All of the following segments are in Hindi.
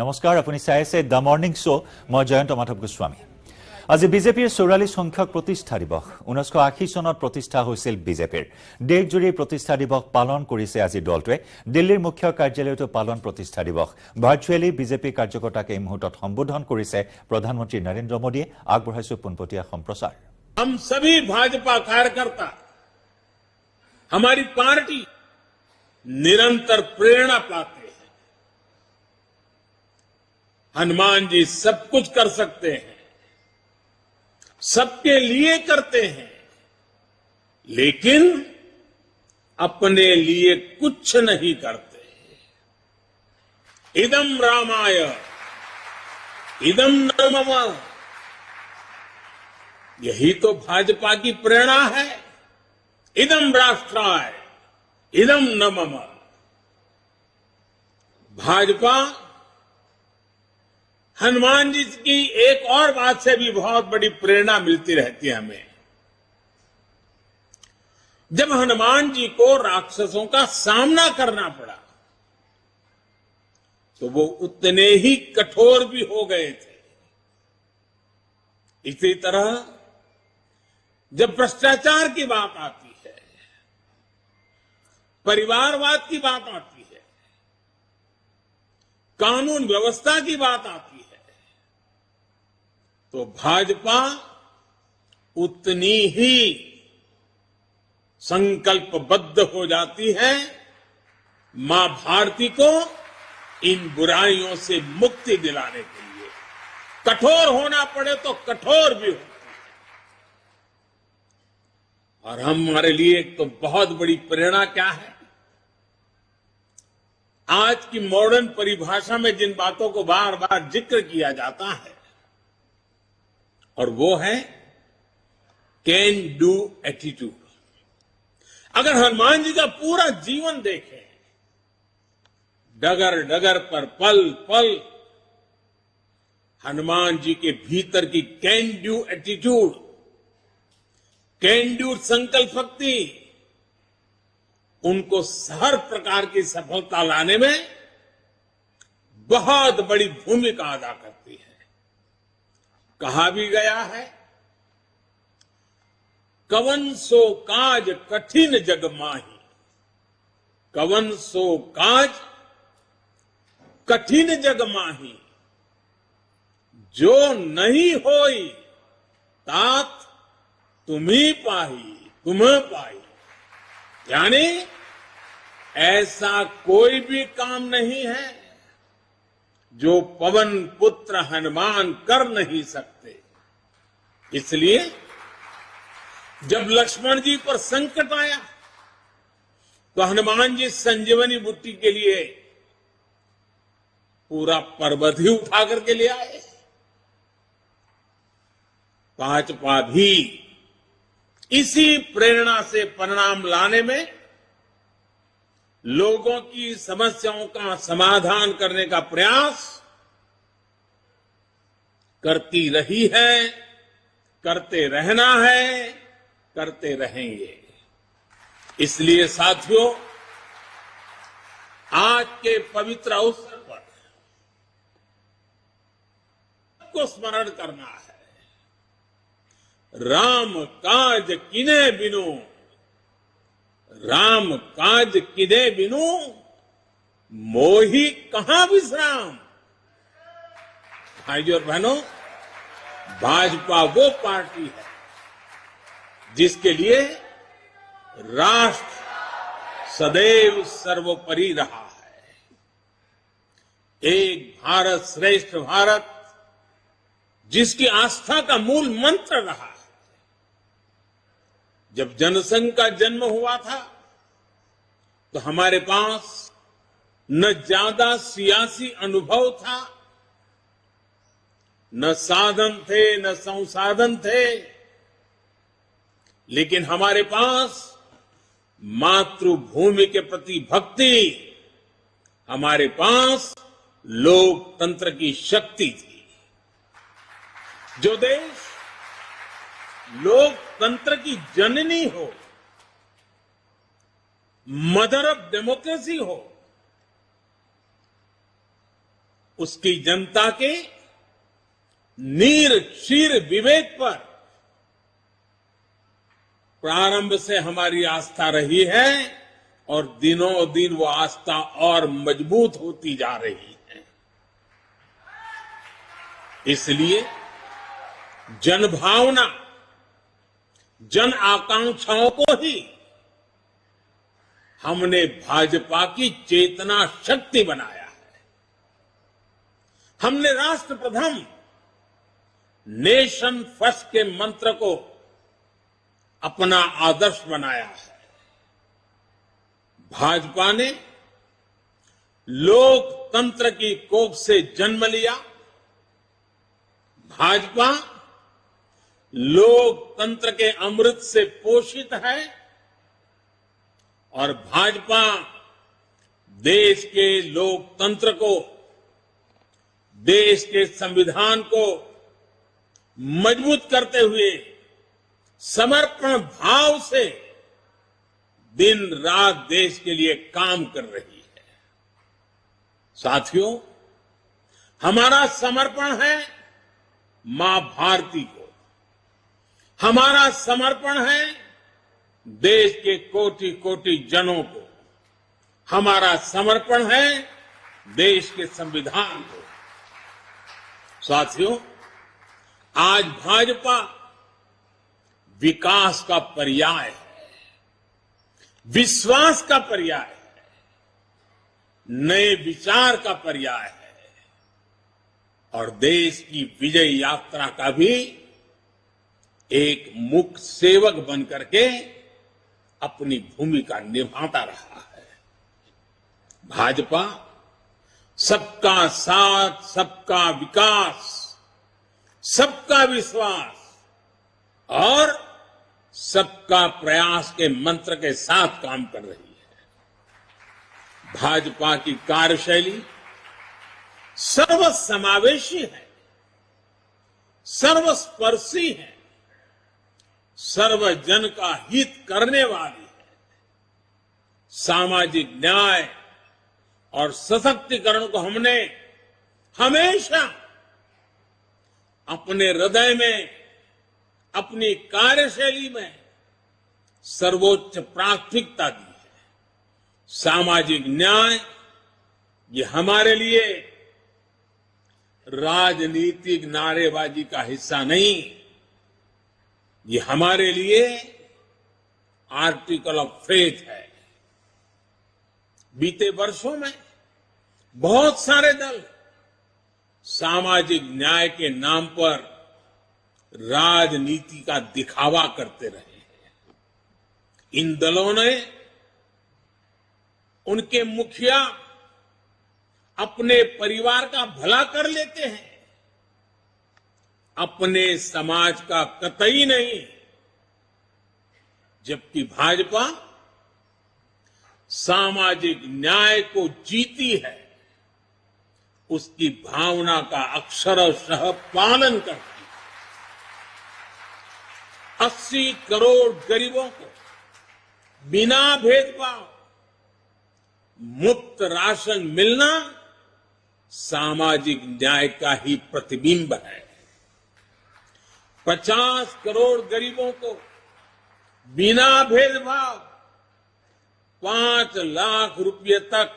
নমস্কাৰ আপুনি চাই আছে দ্য মৰ্নিং শ্ব মই জয়ন্ত মাধৱ গোস্বামী আজি বিজেপিৰ 44 সংখ্যক প্ৰতিষ্ঠা দিৱস 1980 চনত প্ৰতিষ্ঠা হৈছিল বিজেপিৰ দেশজুৰি প্ৰতিষ্ঠা দিৱস পালন কৰিছে আজি দলটোৱে দিল্লীৰ মুখ্য কাৰ্যালয়তো পালন প্ৰতিষ্ঠা দিৱস ভাৰ্চুৱেলি বিজেপি কাৰ্যকৰ্তাক এই মুহূৰ্তত সম্বোধন কৰিছে প্ৰধানমন্ত্ৰী নৰেন্দ্ৰ মোদীয়ে আগবঢ়াইছে পোনপটীয়া সম্প্ৰচাৰ हम सभी भाजपा कार्यकर्ता हमारी पार्टी निरंतर प्रेरणा पाते हैं। हनुमान जी सब कुछ कर सकते हैं, सबके लिए करते हैं, लेकिन अपने लिए कुछ नहीं करते। इदम रामाय इदम न मम, यही तो भाजपा की प्रेरणा है। इदम राष्ट्राय इदम न मम। भाजपा हनुमान जी की एक और बात से भी बहुत बड़ी प्रेरणा मिलती रहती है हमें। जब हनुमान जी को राक्षसों का सामना करना पड़ा तो वो उतने ही कठोर भी हो गए थे। इसी तरह जब भ्रष्टाचार की बात आती है, परिवारवाद की बात आती है, कानून व्यवस्था की बात आती है, तो भाजपा उतनी ही संकल्पबद्ध हो जाती है मां भारती को इन बुराइयों से मुक्ति दिलाने के लिए। कठोर होना पड़े तो कठोर भी हो। और हमारे लिए एक तो बहुत बड़ी प्रेरणा क्या है, आज की मॉडर्न परिभाषा में जिन बातों को बार बार जिक्र किया जाता है, और वो है कैन डू एटीट्यूड। अगर हनुमान जी का पूरा जीवन देखें, डगर डगर पर पल पल हनुमान जी के भीतर की can do attitude, can do संकल्प शक्ति उनको हर प्रकार की सफलता लाने में बहुत बड़ी भूमिका अदा करती है। कहा भी गया है, कवन सो काज कठिन जग माही, कवन सो काज कठिन जग माही, जो नहीं होई तात तुम्ही पाही तुम्हें पाई। यानी ऐसा कोई भी काम नहीं है जो पवन पुत्र हनुमान कर नहीं सकते। इसलिए जब लक्ष्मण जी पर संकट आया तो हनुमान जी संजीवनी बूटी के लिए पूरा पर्वत ही उठा करके ले आए। भाजपा भी इसी प्रेरणा से परिणाम लाने में, लोगों की समस्याओं का समाधान करने का प्रयास करती रही है, करते रहना है, करते रहेंगे। इसलिए साथियों, आज के पवित्र अवसर पर को स्मरण करना है। राम काज किने बिनु, राम काज किने बिनु, मोही कहां विश्राम। भाइयों और बहनों, भाजपा वो पार्टी है जिसके लिए राष्ट्र सदैव सर्वोपरि रहा है। एक भारत श्रेष्ठ भारत जिसकी आस्था का मूल मंत्र रहा है। जब जनसंघ का जन्म हुआ था तो हमारे पास न ज्यादा सियासी अनुभव था, न साधन थे, न संसाधन थे, लेकिन हमारे पास मातृभूमि के प्रति भक्ति, हमारे पास लोकतंत्र की शक्ति थी। जो देश लोकतंत्र की जननी हो, मदर ऑफ डेमोक्रेसी हो, उसकी जनता के नीर क्षीर विवेक पर प्रारंभ से हमारी आस्था रही है और दिनों दिन वो आस्था और मजबूत होती जा रही है। इसलिए जनभावना, जन आकांक्षाओं को ही हमने भाजपा की चेतना शक्ति बनाया है। हमने राष्ट्र प्रथम, नेशन फर्स्ट के मंत्र को अपना आदर्श बनाया है। भाजपा ने लोकतंत्र की कोख से जन्म लिया। भाजपा लोकतंत्र के अमृत से पोषित है और भाजपा देश के लोकतंत्र को, देश के संविधान को मजबूत करते हुए समर्पण भाव से दिन रात देश के लिए काम कर रही है। साथियों, हमारा समर्पण है मां भारती को, हमारा समर्पण है देश के कोटि कोटि जनों को, हमारा समर्पण है देश के संविधान को। साथियों, आज भाजपा विकास का पर्याय है, विश्वास का पर्याय है, नए विचार का पर्याय है और देश की विजय यात्रा का भी एक मुख्य सेवक बनकर के अपनी भूमिका निभाता रहा है। भाजपा सबका साथ, सबका विकास, सबका विश्वास और सबका प्रयास के मंत्र के साथ काम कर रही है। भाजपा की कार्यशैली सर्वसमावेशी है, सर्वस्पर्शी है, सर्वजन का हित करने वाली है। सामाजिक न्याय और सशक्तिकरण को हमने हमेशा अपने हृदय में, अपनी कार्यशैली में सर्वोच्च प्राथमिकता दी है। सामाजिक न्याय ये हमारे लिए राजनीतिक नारेबाजी का हिस्सा नहीं, ये हमारे लिए आर्टिकल ऑफ फेथ है। बीते वर्षों में बहुत सारे दल सामाजिक न्याय के नाम पर राजनीति का दिखावा करते रहे हैं। इन दलों ने, उनके मुखिया अपने परिवार का भला कर लेते हैं, अपने समाज का कतई नहीं, जबकि भाजपा सामाजिक न्याय को जीती है, उसकी भावना का अक्षरशः पालन करती है। 80 करोड़ गरीबों को बिना भेदभाव मुफ्त राशन मिलना सामाजिक न्याय का ही प्रतिबिंब है। 50 करोड़ गरीबों को बिना भेदभाव 5 लाख रुपए तक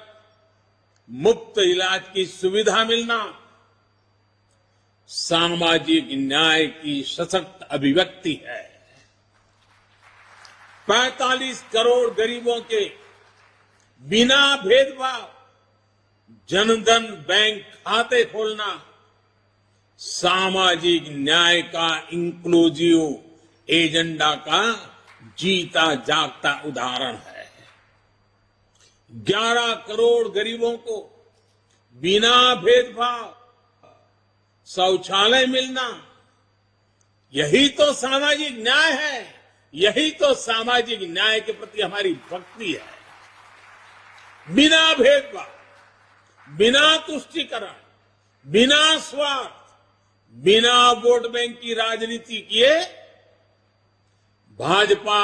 मुफ्त इलाज की सुविधा मिलना सामाजिक न्याय की सशक्त अभिव्यक्ति है। 45 करोड़ गरीबों के बिना भेदभाव जनधन बैंक खाते खोलना सामाजिक न्याय का इंक्लूसिव एजेंडा का जीता जागता उदाहरण है। 11 करोड़ गरीबों को बिना भेदभाव शौचालय मिलना, यही तो सामाजिक न्याय है, यही तो सामाजिक न्याय के प्रति हमारी भक्ति है। बिना भेदभाव, बिना तुष्टीकरण, बिना स्वार्थ, बिना वोट बैंक की राजनीति किए भाजपा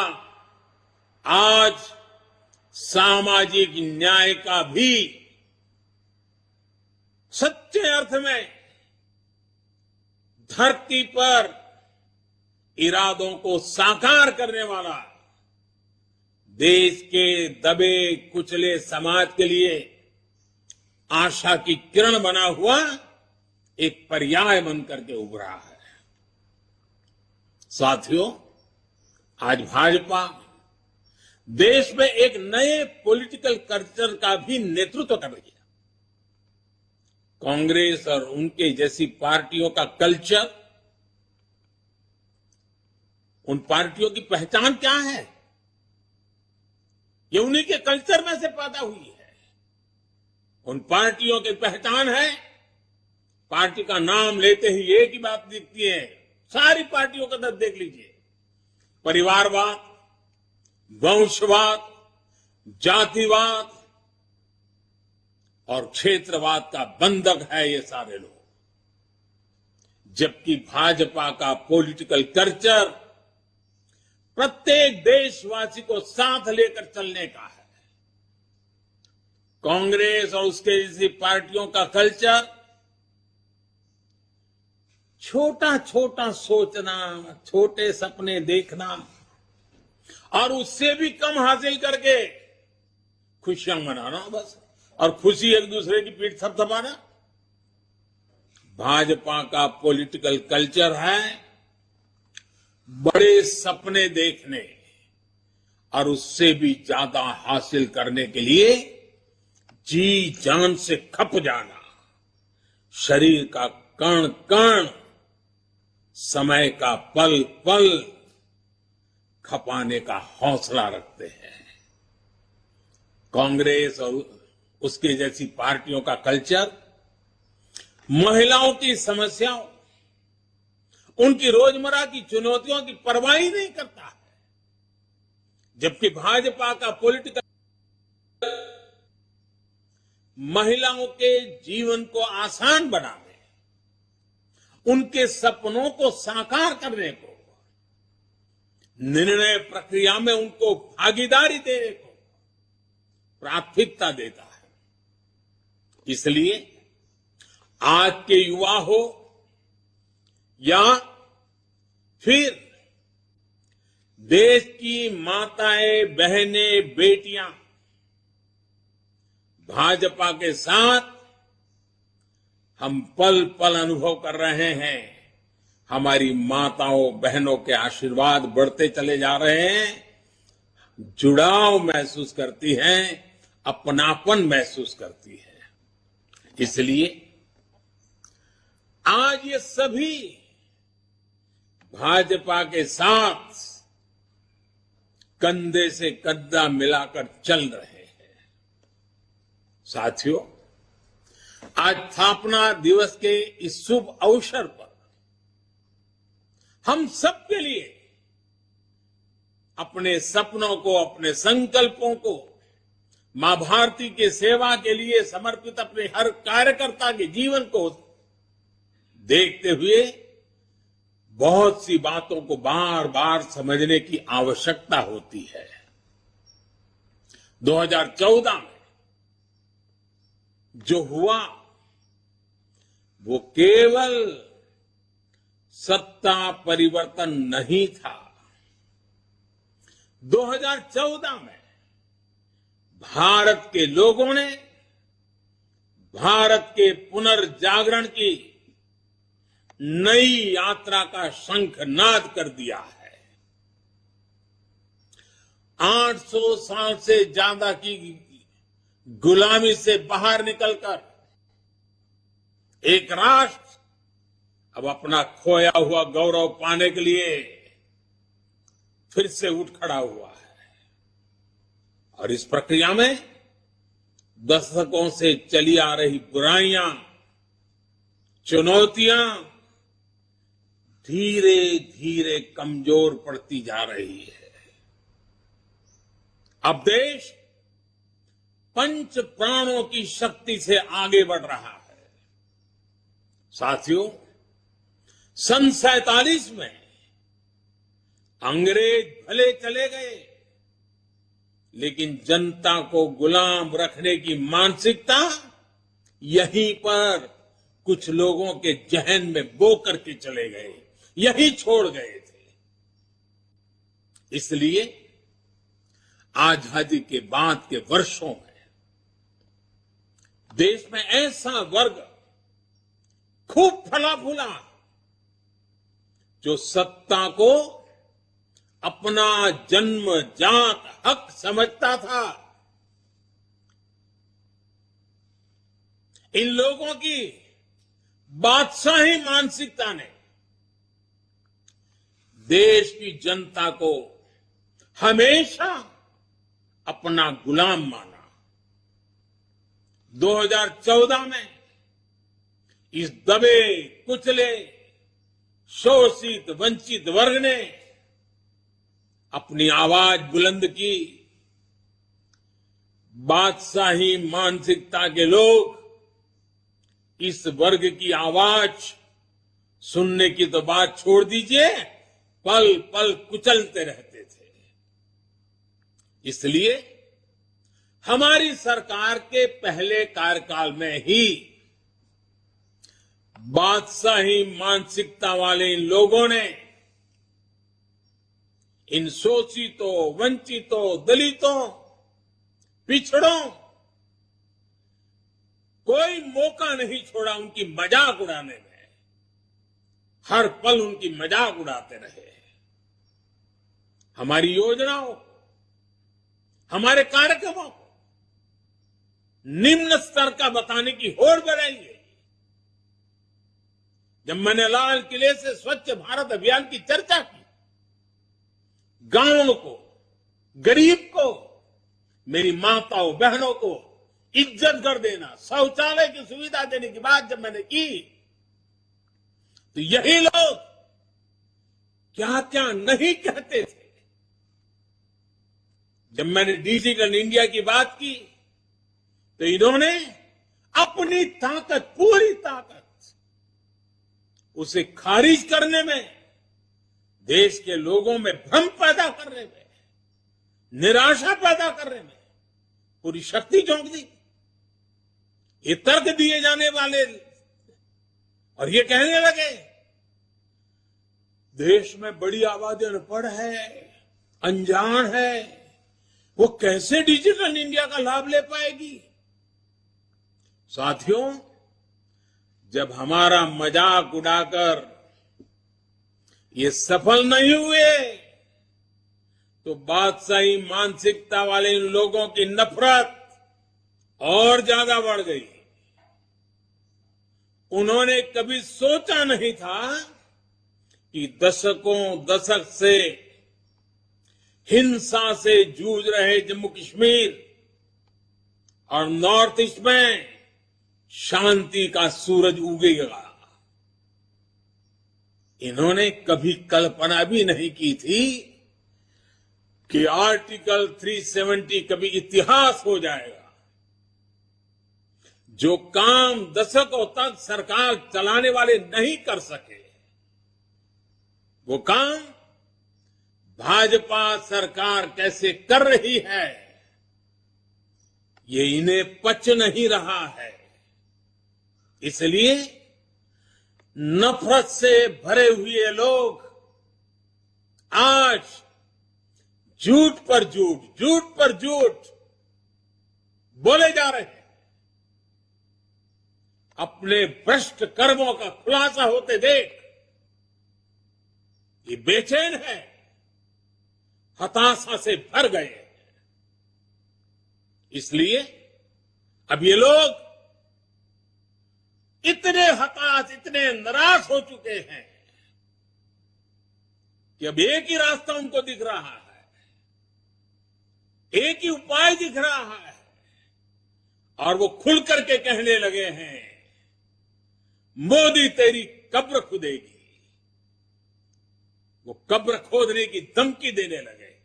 आज सामाजिक न्याय का भी सच्चे अर्थ में धरती पर इरादों को साकार करने वाला, देश के दबे कुचले समाज के लिए आशा की किरण बना हुआ एक पर्याय बनकर के उभरा है। साथियों, आज भाजपा देश में एक नए पॉलिटिकल कल्चर का भी नेतृत्व कर रही है। कांग्रेस और उनके जैसी पार्टियों का कल्चर, उन पार्टियों की पहचान क्या है? ये उन्हीं के कल्चर में से पैदा हुई है। उन पार्टियों की पहचान है, पार्टी का नाम लेते ही एक ही बात दिखती है, सारी पार्टियों का दर्द देख लीजिए, परिवारवाद, वंशवाद, जातिवाद और क्षेत्रवाद का बंधक है ये सारे लोग। जबकि भाजपा का पॉलिटिकल कल्चर प्रत्येक देशवासी को साथ लेकर चलने का है। कांग्रेस और उसके जैसी पार्टियों का कल्चर छोटा छोटा सोचना, छोटे सपने देखना और उससे भी कम हासिल करके खुशियां मनाना बस, और खुशी एक दूसरे की पीठ थपथपाना। भाजपा का पॉलिटिकल कल्चर है बड़े सपने देखने और उससे भी ज्यादा हासिल करने के लिए जी जान से खप जाना, शरीर का कण कण, समय का पल पल खपाने का हौसला रखते हैं। कांग्रेस और उसके जैसी पार्टियों का कल्चर महिलाओं की समस्याओं, उनकी रोजमर्रा की चुनौतियों की परवाह ही नहीं करता है। जबकि भाजपा का पॉलिटिकल महिलाओं के जीवन को आसान बनाने, उनके सपनों को साकार करने को, निर्णय प्रक्रिया में उनको भागीदारी देने को प्राथमिकता देता है। इसलिए आज के युवा हो या फिर देश की माताएं, बहनें, बेटियां, भाजपा के साथ हम पल पल अनुभव कर रहे हैं। हमारी माताओं बहनों के आशीर्वाद बढ़ते चले जा रहे हैं, जुड़ाव महसूस करती हैं, अपनापन महसूस करती है। इसलिए आज ये सभी भाजपा के साथ कंधे से कंधा मिलाकर चल रहे हैं। साथियों, आज स्थापना दिवस के इस शुभ अवसर पर हम सबके लिए अपने सपनों को, अपने संकल्पों को, मां भारती के सेवा के लिए समर्पित अपने हर कार्यकर्ता के जीवन को देखते हुए बहुत सी बातों को बार बार समझने की आवश्यकता होती है। 2014 में जो हुआ वो केवल सत्ता परिवर्तन नहीं था। 2014 में भारत के लोगों ने भारत के पुनर्जागरण की नई यात्रा का शंखनाद कर दिया है। 800 साल से ज्यादा की गुलामी से बाहर निकलकर एक राष्ट्र अब अपना खोया हुआ गौरव पाने के लिए फिर से उठ खड़ा हुआ है। और इस प्रक्रिया में दशकों से चली आ रही बुराइयां, चुनौतियां धीरे धीरे कमजोर पड़ती जा रही है। अब देश पंच प्राणों की शक्ति से आगे बढ़ रहा है। साथियों, सन 47 में अंग्रेज भले चले गए, लेकिन जनता को गुलाम रखने की मानसिकता यहीं पर कुछ लोगों के जहन में बो करके चले गए, यही छोड़ गए थे। इसलिए आजादी के बाद के वर्षों में देश में ऐसा वर्ग खूब फला फूला जो सत्ता को अपना जन्मजात हक समझता था। इन लोगों की बादशाही मानसिकता ने देश की जनता को हमेशा अपना गुलाम माना। 2014 में इस दबे कुचले शोषित वंचित वर्ग ने अपनी आवाज बुलंद की। बादशाही मानसिकता के लोग इस वर्ग की आवाज सुनने की तो बात छोड़ दीजिए, पल पल कुचलते रहते थे। इसलिए हमारी सरकार के पहले कार्यकाल में ही बादशाही मानसिकता वाले इन लोगों ने इन शोषितों, वंचितों, दलितों, पिछड़ों कोई मौका नहीं छोड़ा उनकी मजाक उड़ाने में। हर पल उनकी मजाक उड़ाते रहे। हमारी योजनाओं, हमारे कार्यक्रमों को निम्न स्तर का बताने की होड़ बढ़ाई गई। जब मैंने लाल किले से स्वच्छ भारत अभियान की चर्चा की, गांवों को, गरीब को, मेरी माताओं बहनों को इज्जत कर देना, शौचालय की सुविधा देने की बात जब मैंने की, तो यही लोग क्या क्या नहीं कहते थे। जब मैंने डिजिटल इंडिया की बात की तो इन्होंने अपनी ताकत, पूरी ताकत उसे खारिज करने में, देश के लोगों में भ्रम पैदा करने में, निराशा पैदा करने में पूरी शक्ति झोंक दी। ये तर्क दिए जाने वाले और ये कहने लगे देश में बड़ी आबादी अनपढ़ है, अनजान है, वो कैसे डिजिटल इंडिया का लाभ ले पाएगी। साथियों, जब हमारा मजाक उड़ाकर ये सफल नहीं हुए तो बादशाही मानसिकता वाले इन लोगों की नफरत और ज्यादा बढ़ गई। उन्होंने कभी सोचा नहीं था कि दशक से हिंसा से जूझ रहे जम्मू कश्मीर और नॉर्थ ईस्ट में शांति का सूरज उगेगा। इन्होंने कभी कल्पना भी नहीं की थी कि आर्टिकल 370 कभी इतिहास हो जाएगा। जो काम दशकों तक सरकार चलाने वाले नहीं कर सके, वो काम भाजपा सरकार कैसे कर रही है, ये इन्हें पच नहीं रहा है। इसलिए नफरत से भरे हुए लोग आज झूठ पर झूठ, झूठ पर झूठ बोले जा रहे हैं। अपने भ्रष्ट कर्मों का खुलासा होते देख ये बेचैन है, हताशा से भर गए। इसलिए अब ये लोग इतने हताश, इतने निराश हो चुके हैं कि अब एक ही रास्ता उनको दिख रहा है, एक ही उपाय दिख रहा है, और वो खुल करके कहने लगे हैं, मोदी तेरी कब्र खुदेगी। वो कब्र खोदने की धमकी देने लगे।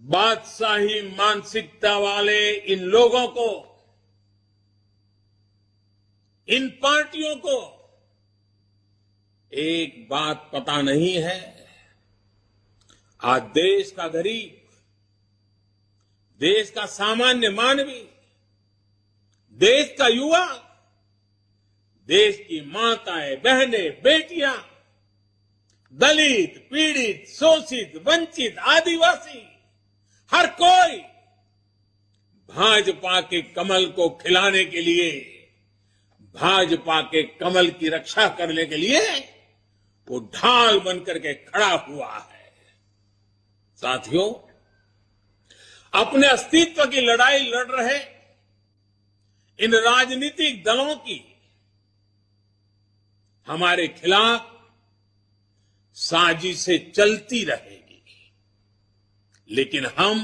बादशाही मानसिकता वाले इन लोगों को, इन पार्टियों को एक बात पता नहीं है। आज देश का गरीब, देश का सामान्य मानवी देश का युवा, देश की माताएं, बहनें, बेटियां, दलित, पीड़ित, शोषित, वंचित, आदिवासी, हर कोई भाजपा के कमल को खिलाने के लिए, भाजपा के कमल की रक्षा करने के लिए वो ढाल बनकर के खड़ा हुआ है। साथियों, अपने अस्तित्व की लड़ाई लड़ रहे इन राजनीतिक दलों की हमारे खिलाफ साजिशें चलती रहेगी, लेकिन हम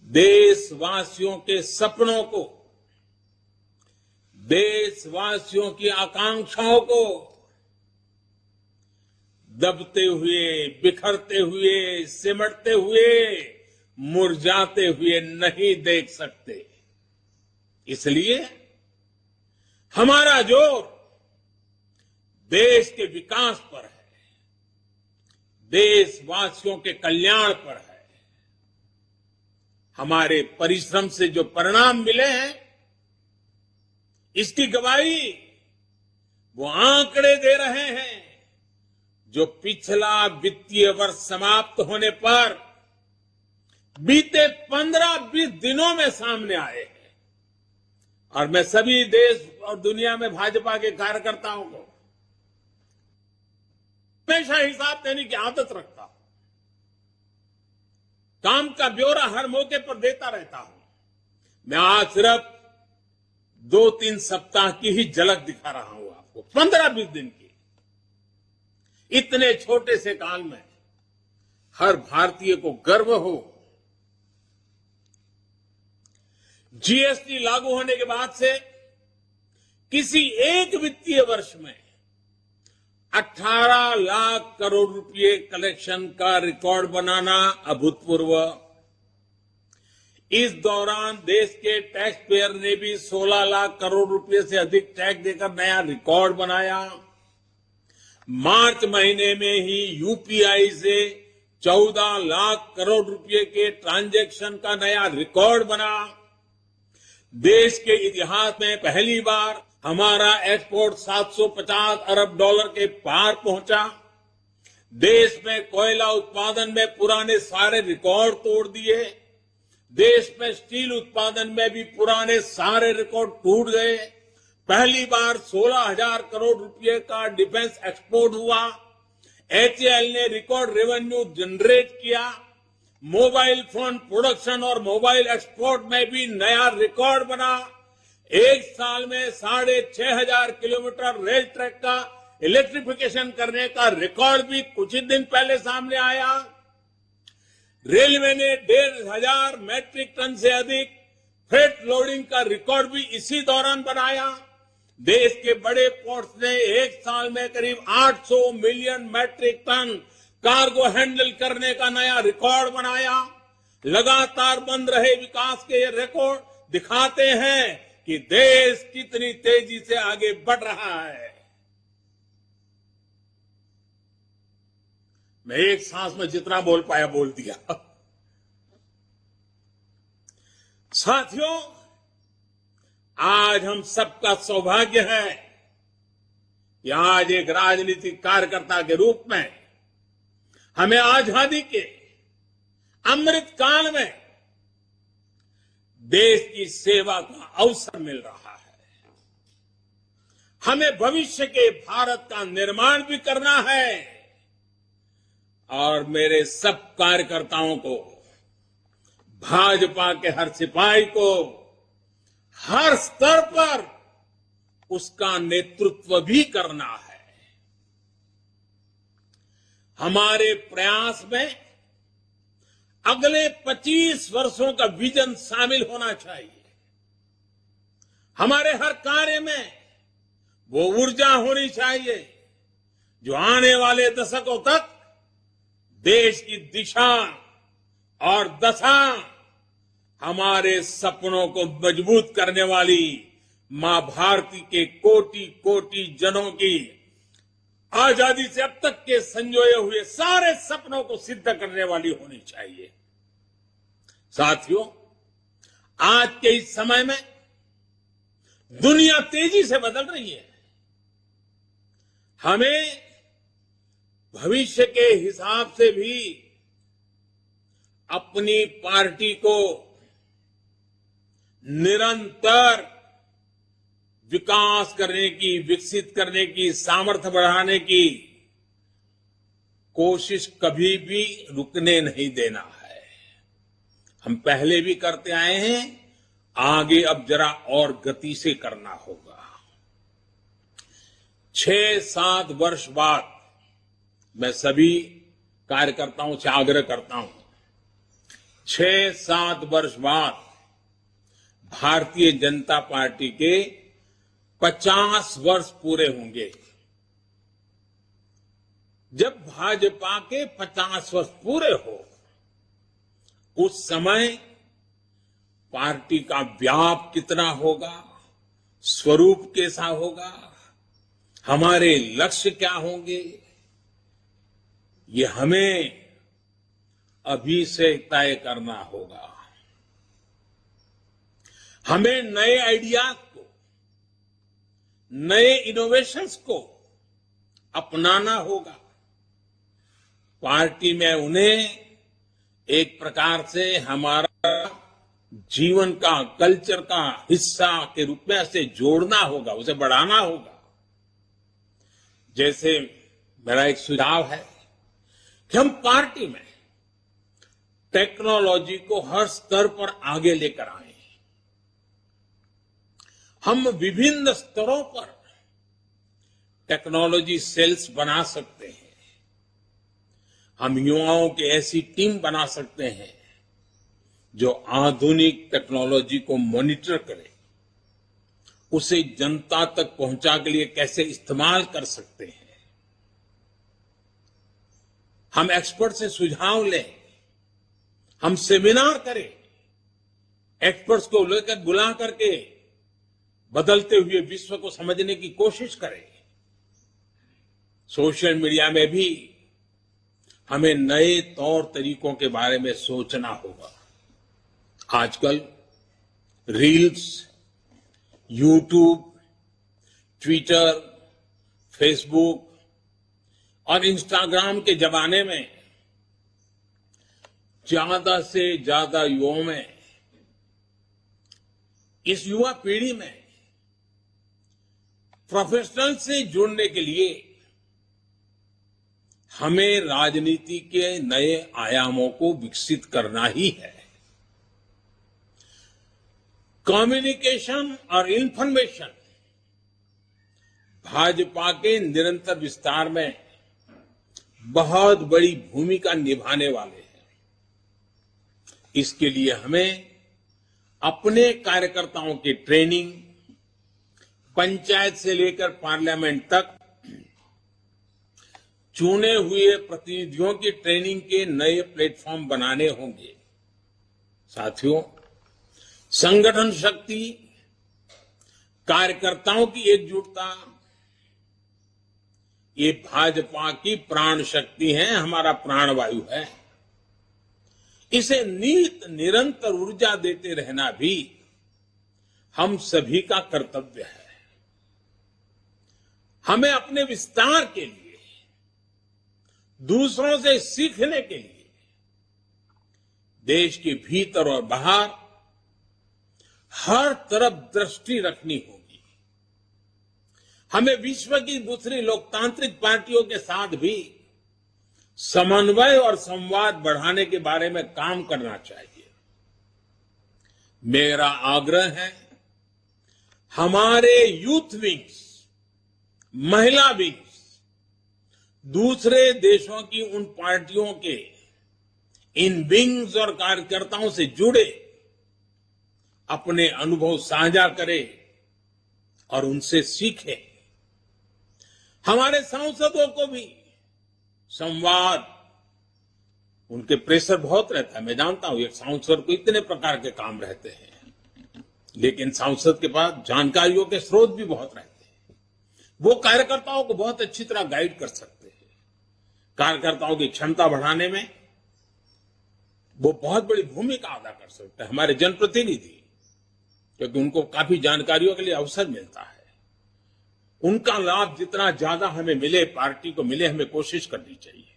देशवासियों के सपनों को, देशवासियों की आकांक्षाओं को दबते हुए, बिखरते हुए, सिमटते हुए, मुरझाते हुए नहीं देख सकते। इसलिए हमारा जोर देश के विकास पर है, देशवासियों के कल्याण पर है। हमारे परिश्रम से जो परिणाम मिले हैं, इसकी गवाही वो आंकड़े दे रहे हैं जो पिछला वित्तीय वर्ष समाप्त होने पर बीते 15-20 दिनों में सामने आए हैं। और मैं सभी देश और दुनिया में भाजपा के कार्यकर्ताओं को हमेशा हिसाब देने की आदत रखता हूं। काम का ब्यौरा हर मौके पर देता रहता हूं। मैं आज सिर्फ 2-3 सप्ताह की ही झलक दिखा रहा हूं आपको, 15-20 दिन की। इतने छोटे से काल में हर भारतीय को गर्व हो। जीएसटी लागू होने के बाद से किसी एक वित्तीय वर्ष में 18 लाख करोड़ रुपए कलेक्शन का रिकॉर्ड बनाना अभूतपूर्व। इस दौरान देश के टैक्स पेयर ने भी 16 लाख करोड़ रुपए से अधिक टैक्स देकर नया रिकॉर्ड बनाया। मार्च महीने में ही यूपीआई से 14 लाख करोड़ रुपए के ट्रांजैक्शन का नया रिकॉर्ड बना। देश के इतिहास में पहली बार हमारा एक्सपोर्ट 750 अरब डॉलर के पार पहुंचा। देश में कोयला उत्पादन में पुराने सारे रिकॉर्ड तोड़ दिए। देश में स्टील उत्पादन में भी पुराने सारे रिकॉर्ड टूट गए। पहली बार 16,000 करोड़ रुपए का डिफेंस एक्सपोर्ट हुआ। एचएएल ने रिकॉर्ड रेवेन्यू जनरेट किया। मोबाइल फोन प्रोडक्शन और मोबाइल एक्सपोर्ट में भी नया रिकॉर्ड बना। एक साल में 6,500 किलोमीटर रेल ट्रैक का इलेक्ट्रिफिकेशन करने का रिकॉर्ड भी कुछ ही दिन पहले सामने आया। रेलवे ने 1,500 मैट्रिक टन से अधिक फ्रेट लोडिंग का रिकॉर्ड भी इसी दौरान बनाया। देश के बड़े पोर्ट्स ने एक साल में करीब 800 million metric ton cargo handle करने का नया रिकॉर्ड बनाया। लगातार बन रहे विकास के ये रिकॉर्ड दिखाते हैं कि देश कितनी तेजी से आगे बढ़ रहा है। मैं एक सांस में जितना बोल पाया बोल दिया। साथियों, आज हम सबका सौभाग्य है कि आज एक राजनीतिक कार्यकर्ता के रूप में हमें आजादी के अमृत काल में देश की सेवा का अवसर मिल रहा है। हमें भविष्य के भारत का निर्माण भी करना है और मेरे सब कार्यकर्ताओं को, भाजपा के हर सिपाही को हर स्तर पर उसका नेतृत्व भी करना है। हमारे प्रयास में अगले 25 वर्षों का विजन शामिल होना चाहिए। हमारे हर कार्य में वो ऊर्जा होनी चाहिए जो आने वाले दशकों तक देश की दिशा और दशा, हमारे सपनों को मजबूत करने वाली मां भारती के कोटि कोटि जनों की आजादी से अब तक के संजोए हुए सारे सपनों को सिद्ध करने वाली होनी चाहिए। साथियों, आज के इस समय में दुनिया तेजी से बदल रही है। हमें भविष्य के हिसाब से भी अपनी पार्टी को निरंतर विकास करने की, विकसित करने की, सामर्थ्य बढ़ाने की कोशिश कभी भी रुकने नहीं देना है। हम पहले भी करते आए हैं, आगे अब जरा और गति से करना होगा। 6-7 वर्ष बाद मैं सभी कार्यकर्ताओं से आग्रह करता हूं, 6-7 वर्ष बाद भारतीय जनता पार्टी के 50 वर्ष पूरे होंगे। जब भाजपा के 50 वर्ष पूरे हो, उस समय पार्टी का व्याप कितना होगा, स्वरूप कैसा होगा, हमारे लक्ष्य क्या होंगे, ये हमें अभी से तय करना होगा। हमें नए आइडियाज को, नए इनोवेशंस को अपनाना होगा। पार्टी में उन्हें एक प्रकार से हमारा जीवन का, कल्चर का हिस्सा के रूप में ऐसे जोड़ना होगा, उसे बढ़ाना होगा। जैसे मेरा एक सुझाव है कि हम पार्टी में टेक्नोलॉजी को हर स्तर पर आगे लेकर आए। हम विभिन्न स्तरों पर टेक्नोलॉजी सेल्स बना सकते हैं। हम युवाओं की ऐसी टीम बना सकते हैं जो आधुनिक टेक्नोलॉजी को मॉनिटर करे, उसे जनता तक पहुंचा के लिए कैसे इस्तेमाल कर सकते हैं। हम एक्सपर्ट से सुझाव लें, हम सेमिनार करें, एक्सपर्ट्स को लेकर बुला करके बदलते हुए विश्व को समझने की कोशिश करें। सोशल मीडिया में भी हमें नए तौर तरीकों के बारे में सोचना होगा। आजकल रील्स, यूट्यूब, ट्विटर, फेसबुक और इंस्टाग्राम के जमाने में ज्यादा से ज्यादा युवाओं में, इस युवा पीढ़ी में प्रोफेशनल से जुड़ने के लिए हमें राजनीति के नए आयामों को विकसित करना ही है। कम्युनिकेशन और इंफॉर्मेशन भाजपा के निरंतर विस्तार में बहुत बड़ी भूमिका निभाने वाले हैं। इसके लिए हमें अपने कार्यकर्ताओं की ट्रेनिंग, पंचायत से लेकर पार्लियामेंट तक चुने हुए प्रतिनिधियों की ट्रेनिंग के नए प्लेटफॉर्म बनाने होंगे। साथियों, संगठन शक्ति, कार्यकर्ताओं की एकजुटता, ये भाजपा की प्राण शक्ति है, हमारा प्राणवायु है। इसे निरंतर ऊर्जा देते रहना भी हम सभी का कर्तव्य है। हमें अपने विस्तार के लिए, दूसरों से सीखने के लिए देश के भीतर और बाहर हर तरफ दृष्टि रखनी होगी। हमें विश्व की दूसरी लोकतांत्रिक पार्टियों के साथ भी समन्वय और संवाद बढ़ाने के बारे में काम करना चाहिए। मेरा आग्रह है, हमारे यूथ विंग्स, महिला विंग्स दूसरे देशों की उन पार्टियों के इन विंग्स और कार्यकर्ताओं से जुड़े, अपने अनुभव साझा करें और उनसे सीखें। हमारे सांसदों को भी संवाद, उनके प्रेशर बहुत रहता है। मैं जानता हूं एक सांसद को इतने प्रकार के काम रहते हैं, लेकिन सांसद के पास जानकारियों के स्रोत भी बहुत रहते हैं। वो कार्यकर्ताओं को बहुत अच्छी तरह गाइड कर सकते हैं। कार्यकर्ताओं की क्षमता बढ़ाने में वो बहुत बड़ी भूमिका अदा कर सकते हैं। हमारे जनप्रतिनिधि क्योंकि उनको काफी जानकारियों के लिए अवसर मिलता है। उनका लाभ जितना ज्यादा हमें मिले, पार्टी को मिले, हमें कोशिश करनी चाहिए।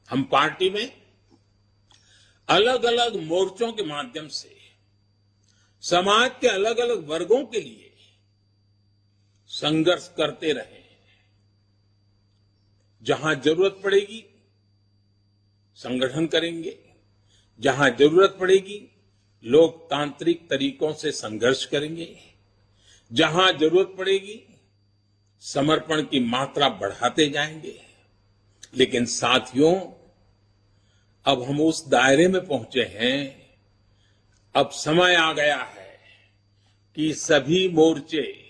हम पार्टी में अलग अलग मोर्चों के माध्यम से समाज के अलग अलग वर्गों के लिए संघर्ष करते रहे। जहां जरूरत पड़ेगी संगठन करेंगे, जहां जरूरत पड़ेगी लोकतांत्रिक तरीकों से संघर्ष करेंगे, जहां जरूरत पड़ेगी समर्पण की मात्रा बढ़ाते जाएंगे। लेकिन साथियों, अब हम उस दायरे में पहुंचे हैं, अब समय आ गया है कि सभी मोर्चे